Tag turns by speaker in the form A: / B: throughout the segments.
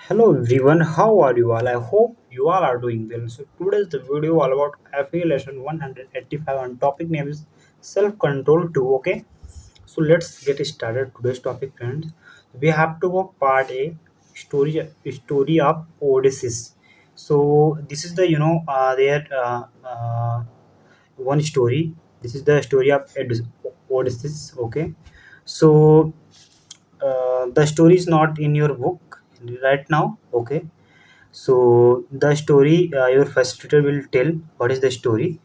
A: Hello everyone, how are you all? I hope you all are doing well. So today's the video all about FA lesson 185 on topic name is self-control 2. Okay, so let's get started today's topic, friends. We have to go part A, story of Odysseus. So this is the their one story. This is the story of Odysseus. Okay, so the story is not in your book right now. Okay, so the story your first tutor will tell what is the story,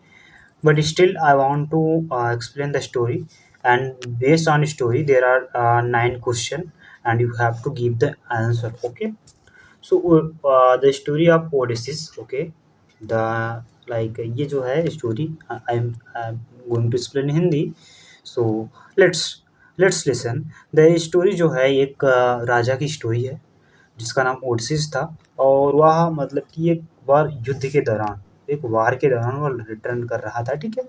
A: but still I want to explain the story. And based on story there are nine question, and you have to give the answer. Okay, so the story of Odysseus. Okay, the like ये जो है story I'm going to explain in Hindi. So let's let's listen. The story जो है एक राजा की story है जिसका नाम ओडसिस था। और वह मतलब कि एक बार युद्ध के दौरान, एक वार के दौरान वह रिटर्न कर रहा था। ठीक है,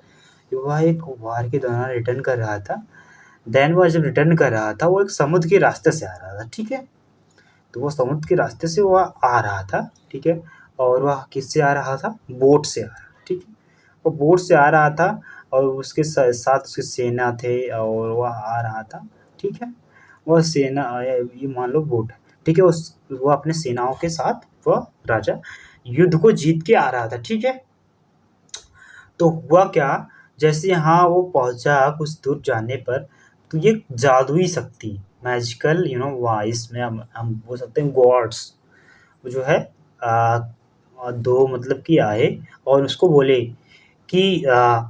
A: वह एक वार के दौरान रिटर्न कर रहा था। देन वह जब रिटर्न कर रहा था वो एक समुद्र के रास्ते से आ रहा था। ठीक है, तो वो समुद्र के रास्ते से वह आ रहा था। ठीक है, और वह किससे आ रहा था? बोट से आ रहा था। ठीक है, वो बोट से आ रहा था और उसके साथ उसकी सेना थे और वह आ रहा था। ठीक है, वह सेना ये मान लो बोट है। ठीक है, उस वो अपने सेनाओं के साथ वह राजा युद्ध को जीत के आ रहा था। ठीक है, तो हुआ क्या, जैसे यहाँ वो पहुंचा कुछ दूर जाने पर, तो ये जादुई शक्ति, मैजिकल वॉइस में हम बोल सकते हैं गॉड्स, वो जो है आ, दो मतलब कि आए और उसको बोले कि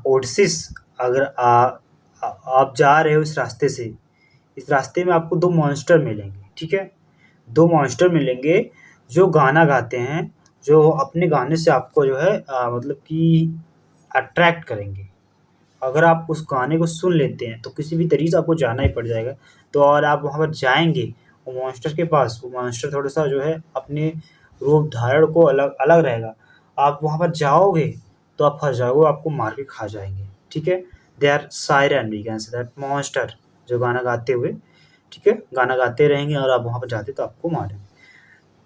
A: ओडसिस, अगर आप जा रहे हो इस रास्ते से, इस रास्ते में आपको दो मॉन्स्टर मिलेंगे। ठीक है, दो मॉन्स्टर मिलेंगे जो गाना गाते हैं, जो अपने गाने से आपको जो है मतलब कि अट्रैक्ट करेंगे। अगर आप उस गाने को सुन लेते हैं तो किसी भी तरीके से आपको जाना ही पड़ जाएगा। तो और आप वहाँ पर जाएँगे वो मॉन्स्टर के पास, वो मॉन्स्टर थोड़ा-सा जो है अपने रूप धारण को अलग अलग रहेगा। आप वहाँ पर जाओगे तो आप फँस जाओगे, वो आपको मार के खा जाएँगे। ठीक है? They are siren, we can say that monster, जो गाना गाते हुए, ठीक है? गाना गाते रहेंगे और आप वहाँ पर जाते तो आपको मारेंगे।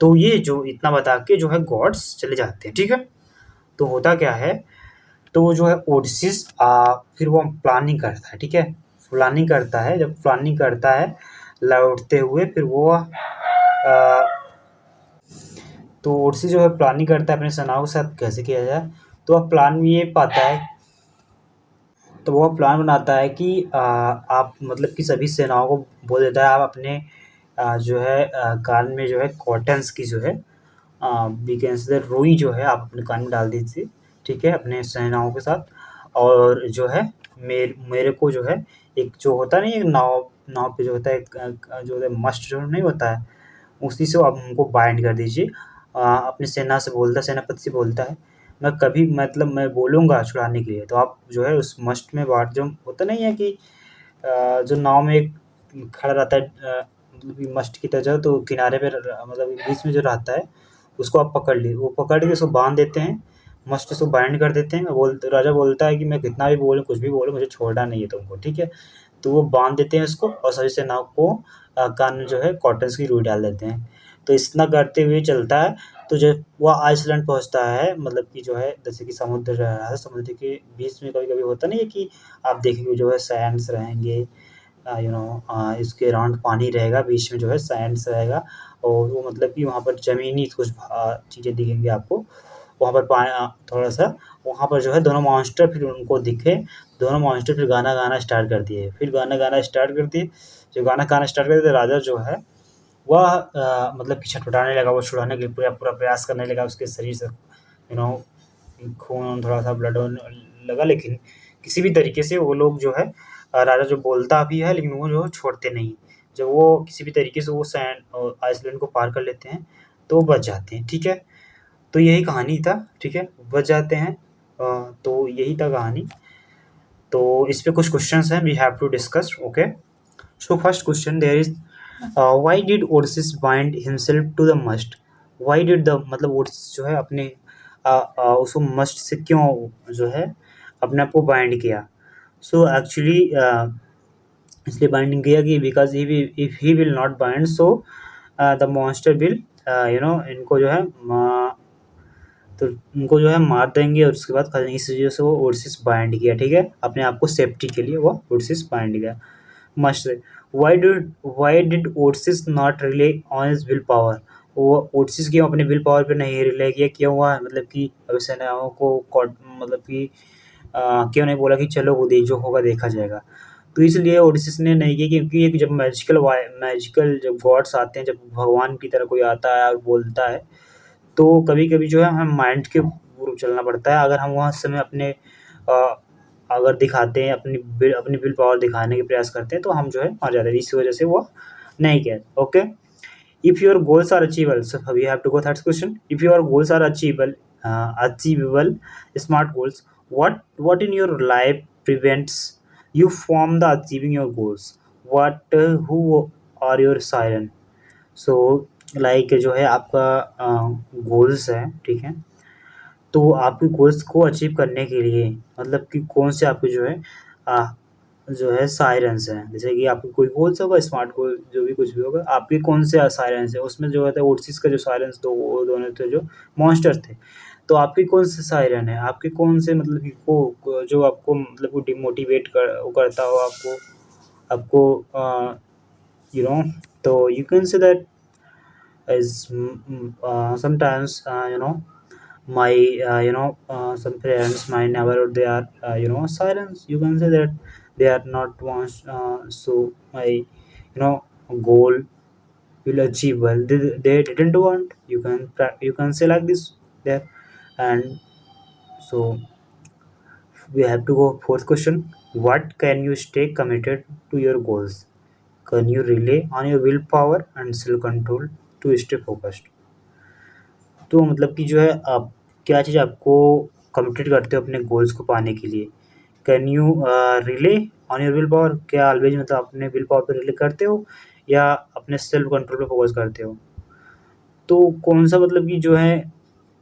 A: तो ये जो इतना बता के जो है गॉड्स चले जाते हैं। ठीक है? तो होता क्या है, तो वो जो है ओडिसीज़ फिर वो प्लानिंग करता है। ठीक है? प्लानिंग करता है, जब प्लानिंग करता है लौटते हुए, फिर वो तो ओडिसी जो है प्लानिंग करता है अपने सेनाओं के साथ कैसे किया जाए। तो वह प्लान में ये पाता है, तो वह प्लान बनाता है कि आप मतलब कि सभी सेनाओं को बोल देता है, आप अपने जो है कान में जो है कॉटन्स की जो है वी कैन से रुई जो है आप अपने कान में डाल दीजिए। ठीक है, अपने सेनाओं के साथ। और जो है मेरे को जो है एक जो होता नहीं है, एक नाव नाव पे जो होता है एक जो है मस्ट जो नहीं होता है, उसी से आप उनको बाइंड कर दीजिए। अपनी सेना से बोलता है, सेनापति से बोलता है, मैं कभी मतलब मैं बोलूँगा छुड़ाने के लिए, तो आप जो है उस मस्ट में बाँट, जो होता नहीं है कि जो नाव में एक खड़ा रहता है मतलब कि मस्ट की तरह, तो किनारे पे मतलब बीच में जो रहता है उसको आप पकड़ लिए, वो पकड़ के उसको बांध देते हैं, मस्ट से बाइंड कर देते हैं। राजा बोलता है कि मैं कितना भी बोलूँ, कुछ भी बोलूँ, मुझे छोड़ना नहीं है तुमको। ठीक है, तो वो बांध देते हैं उसको और सभी सेनाओं को कान में जो है कॉटन्स की रुई डाल देते हैं। तो इतना करते हुए चलता है, तो जब वह आइसलैंड पहुँचता है, मतलब कि जो है जैसे कि समुद्र रह रहा है, समुद्र के बीच में कभी-कभी होता नहीं है कि आप देखेंगे जो है सैंड्स रहेंगे, इसके अराउंड पानी रहेगा, बीच में जो है सैंड्स रहेगा, और वो मतलब कि वहाँ पर ज़मीनी कुछ चीज़ें दिखेंगी आपको। वहाँ पर थोड़ा-सा वहाँ पर जो है दोनों मॉन्स्टर फिर उनको दिखे, दोनों मॉन्स्टर फिर गाना गाना स्टार्ट कर दिए। फिर गाना गाना स्टार्ट कर दिए, जब गाना गाना स्टार्ट कर दिए, तो राजा जो है वह मतलब कि छटपटाने लगा, वो छुड़ाने के लिए पूरा पूरा प्रयास करने लगा, उसके शरीर से खून थोड़ा-सा ब्लड लगा, लेकिन किसी भी तरीके से वो लोग जो है राजा जो बोलता भी है, लेकिन वो जो है छोड़ते नहीं। जब वो किसी भी तरीके से वो आइसलैंड को पार कर लेते हैं, तो बच जाते हैं। ठीक है? तो यही कहानी था। ठीक है? बच जाते हैं। तो यही था कहानी। तो इस पे कुछ क्वेश्चंस हैं, we have to discuss. Okay? So first question there is why did Odysseus bind himself to the mast? Why did the मतलब ओडिसीज जो है अपने उसको मस्ट से क्यों जो है अपने आप को बाइंड किया? सो एक्चुअली इसलिए बाइंडिंग किया कि because if he will not bind, so the monster will इनको जो है तो उनको जो है मार देंगे और उसके बाद खा जाएंगे। इस वजह से वो ओडिसिस बाइंड किया, ठीक है, अपने आप को सेफ्टी के लिए वो ओडिसिस बाइंड किया। Mast why did Odysseus not rely on his will power? वो ओडिसिस क्यों अपने विल पावर पे नहीं रिले किया? क्यों हुआ? मतलब कि अभी सेनाओं को मतलब कि क्यों नहीं बोला कि चलो वो जो होगा देखा जाएगा? तो इसलिए ओडिसिस ने नहीं किया, क्योंकि एक जब मैजिकल जब गॉड्स आते हैं, जब भगवान की तरह कोई आता है और बोलता है, तो कभी-कभी जो है हमें माइंड के थ्रू चलना पड़ता है। अगर हम वहाँ समय अपने अगर दिखाते हैं, अपनी विल पावर दिखाने के प्रयास करते हैं, तो हम जो है हार जाते हैं। इस वजह से वो नहीं किया। Okay, if your goals are achievable, so we have to go third question. If your goals are achievable smart goals, what in your life prevents you from the achieving your goals? Who are your siren? So like जो है आपका goals है, ठीक है, तो आपके goals को achieve करने के लिए मतलब कि कौन से आपके अ, जो है सायरेंस हैं। जैसे कि आपके कोई गोल्स होगा, स्मार्ट गोल जो भी कुछ भी होगा, आपके कौन से सायरेंस है उसमें जो होता है ओटिस का जो सायरेंस, तो वो दोनों थे जो मॉन्स्टर थे। तो आपके कौन से सायरन है, आपके कौन से मतलब कि जो आपको मतलब को डिमोटिवेट वो करता हो आपको आपको यू नो तो you can say that is sometimes my some parents, my neighborhood, they are silence, you can say that they are not wants so my goal will achieve well, they didn't want, you can say like this there. And so we have to go fourth question. What can you stay committed to your goals? Can you rely on your willpower and self control to stay focused? तो मतलब कि जो है आप क्या चीज़ आपको committed करते हो अपने गोल्स को पाने के लिए? Can you relay on your will power? क्या ऑलवेज मतलब अपने विल पावर पे रिले करते हो या अपने सेल्फ कंट्रोल पे फोकस करते हो? तो कौन-सा मतलब कि जो है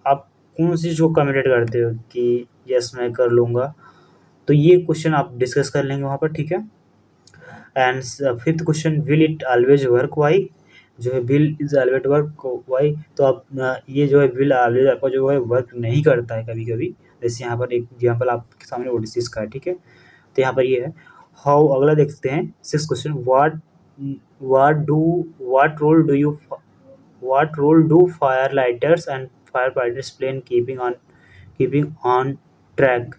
A: आप कौन-सी चीज़ को कमिटेड करते हो कि यस मैं कर लूँगा? तो ये क्वेश्चन आप डिस्कस कर लेंगे वहाँ पर, ठीक है? And fifth question, will it always work? Why? जो है will is always work why? तो आप ये जो है विल ऑलवेज आपका जो है वर्क नहीं करता है कभी कभी। जैसे यहाँ पर एक एग्जाम्पल आपके सामने ओडिसीज का है, ठीक है, तो यहाँ पर ये है हाउ। अगला देखते हैं six question, what do what role do firelighters and firefighters play in keeping on track?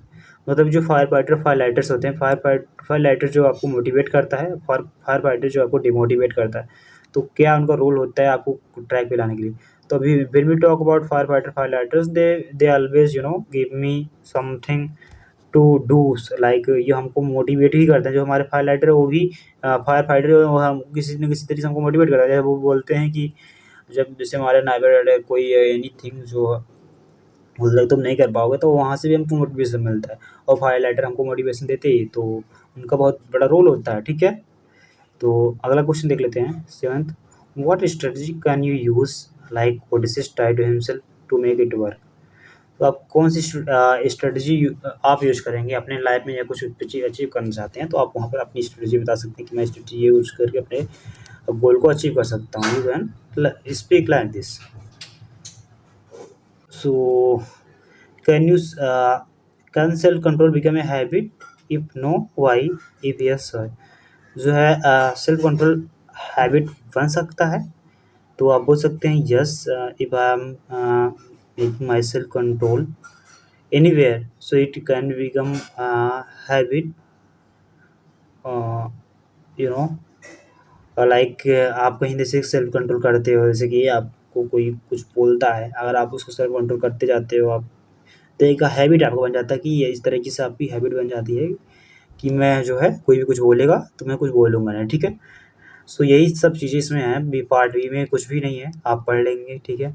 A: मतलब जो फायर लाइटर्स होते हैं, फायर लाइटर जो आपको मोटिवेट करता है, फायर फाइटर जो आपको डिमोटिवेट करता है, तो क्या उनका रोल होता है आपको ट्रैक पे लाने के लिए? तो अभी when we talk about firelighters, they always give me something to do, like ये हमको मोटिवेट ही करते हैं। जो हमारे फायर लाइटर है वो भी फायर फाइटर, वो हम किसी न किसी तरीके से हमको मोटिवेट करता है। जैसे वो बोलते हैं कि जब जैसे हमारे नाइबर है कोई एनीथिंग जो बोलता है तुम नहीं कर पाओगे, तो वहाँ से भी हमको मोटिवेशन मिलता है और फायर लाइटर हमको मोटिवेशन देते ही, तो उनका बहुत बड़ा रोल होता है, ठीक है। तो अगला क्वेश्चन देख लेते हैं seventh, what strategy can you use like Odysseus try to himself to make it work? तो आप कौन सी स्ट्रेटजी आप यूज करेंगे अपने लाइफ में या कुछ अचीव करना चाहते हैं, तो आप वहाँ पर अपनी स्ट्रेटजी बता सकते हैं कि मैं स्ट्रेटजी यूज करके अपने गोल को अचीव कर सकता हूँ। You can speak like this. So, can you can self control become a habit? If no, why? If yes, why? जो है सेल्फ कंट्रोल हैबिट बन सकता है, तो आप बोल सकते हैं yes, if I am making my self control anywhere, so it can become habit, you know like आप कहीं जैसे सेल्फ कंट्रोल करते हो, जैसे कि आपको कोई कुछ बोलता है, अगर आप उसको सेल्फ कंट्रोल करते जाते हो आप, तो एक हैबिट आपको बन जाता है कि ये इस तरीके से आपकी हैबिट बन जाती है कि मैं जो है कोई भी कुछ बोलेगा तो मैं कुछ बोलूँगा नहीं, ठीक है। सो यही सब चीज़ें इसमें हैं, बी पार्ट बी में कुछ भी नहीं है, आप पढ़ लेंगे, ठीक है।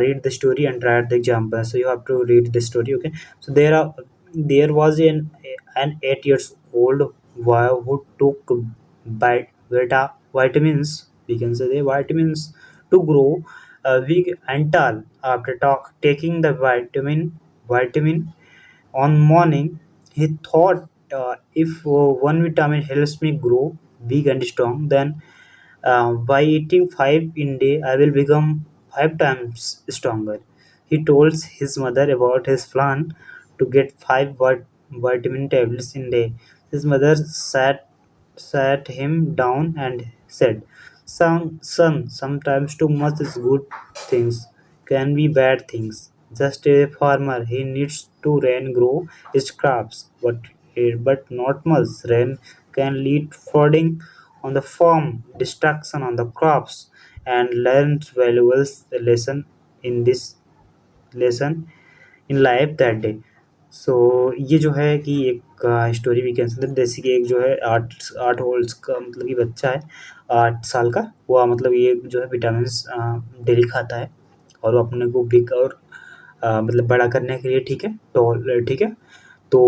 A: Read the story and write the example, so you have to read the story, okay. So there was an 8 years old boy who took beta vitamins, we can say the vitamins, to grow big and tall. After taking the vitamin on morning, he thought, if one vitamin helps me grow big and strong, then by eating five in day, I will become 5 times stronger. He told his mother about his plan to get 5 vitamin tablets in a day. His mother sat him down and said, Son, sometimes too much is good things can be bad things. Just a farmer, he needs to rain grow his crops, but not much rain can lead flooding on the farm, destruction on the crops, and learns valuable lesson in this lesson in life that day. सो ये जो है कि एक story भी कह सकते हैं, जैसे कि एक जो है 8 वर्ष का मतलब कि बच्चा है, 8 साल का, वो मतलब ये जो है विटामिन डेली खाता है और वो अपने को बिग और मतलब बड़ा करने के लिए, ठीक है, टॉल, ठीक है। तो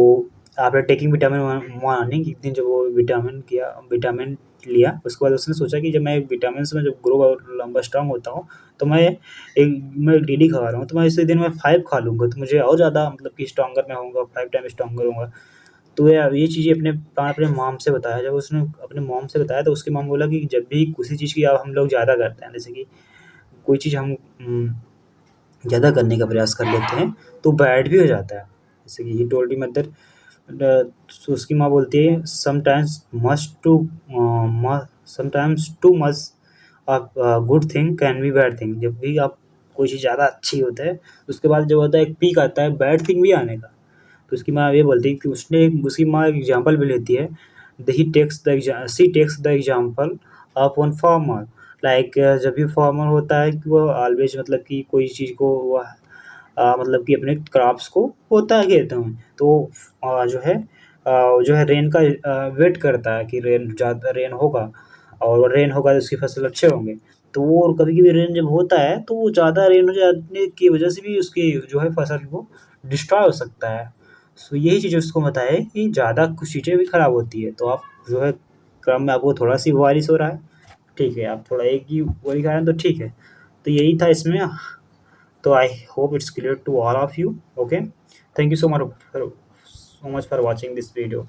A: आफ्टर टेकिंग विटामिन मॉर्निंग, एक दिन जब वो विटामिन लिया, उसके बाद उसने सोचा कि जब मैं विटामिन से मैं जब ग्रो और लंबा स्ट्रांग होता हूँ, तो मैं डेली खा रहा हूँ, तो मैं इसी दिन में 5 खा लूँगा, तो मुझे और ज़्यादा मतलब कि स्ट्रॉन्गर मैं होऊँगा, 5 टाइम स्ट्रॉन्गर होऊँगा। तो ये चीज़ें अपने मॉम से बताया, जब उसने अपने मॉम से बताया, तो उसकी मॉम बोला कि जब भी किसी चीज़ की हम लोग ज़्यादा करते हैं, जैसे कि कोई चीज़ हम ज़्यादा करने का प्रयास कर लेते हैं, तो बैड भी हो जाता है। जैसे कि ही टोल्ड मी मदर, तो उसकी माँ बोलती है sometimes too much good thing can be bad thing. जब भी आप कोई चीज़ ज़्यादा अच्छी होता है, उसके बाद जब होता है एक पीक आता है बैड थिंग भी आने का। तो उसकी माँ ये बोलती है कि उसकी माँ एक एग्जाम्पल भी लेती है, she takes the example of one farmer. Like जब भी फार्मर होता है कि वो ऑलवेज मतलब कि कोई चीज़ को वह मतलब कि अपने क्रॉप्स को होता है खेतों में, तो जो है रेन का वेट करता है कि ज़्यादा रेन होगा, और रेन होगा तो उसकी फसल अच्छे होंगे। तो वो कभी-कभी रेन जब होता है, तो वो ज़्यादा रेन हो जाने की वजह से भी उसकी जो है फसल को डिस्ट्रॉय हो सकता है। सो यही चीज़ उसको बताया है कि ज़्यादा कुछ चीज़ें भी खराब होती है। तो आप जो है क्रम में आपको थोड़ा-सी बारिश हो रहा है, ठीक है, आप थोड़ा एक ही वही खा रहे हैं तो ठीक है। तो यही था इसमें। तो I hope it's clear to all of you. Okay. Thank you so much for watching this video.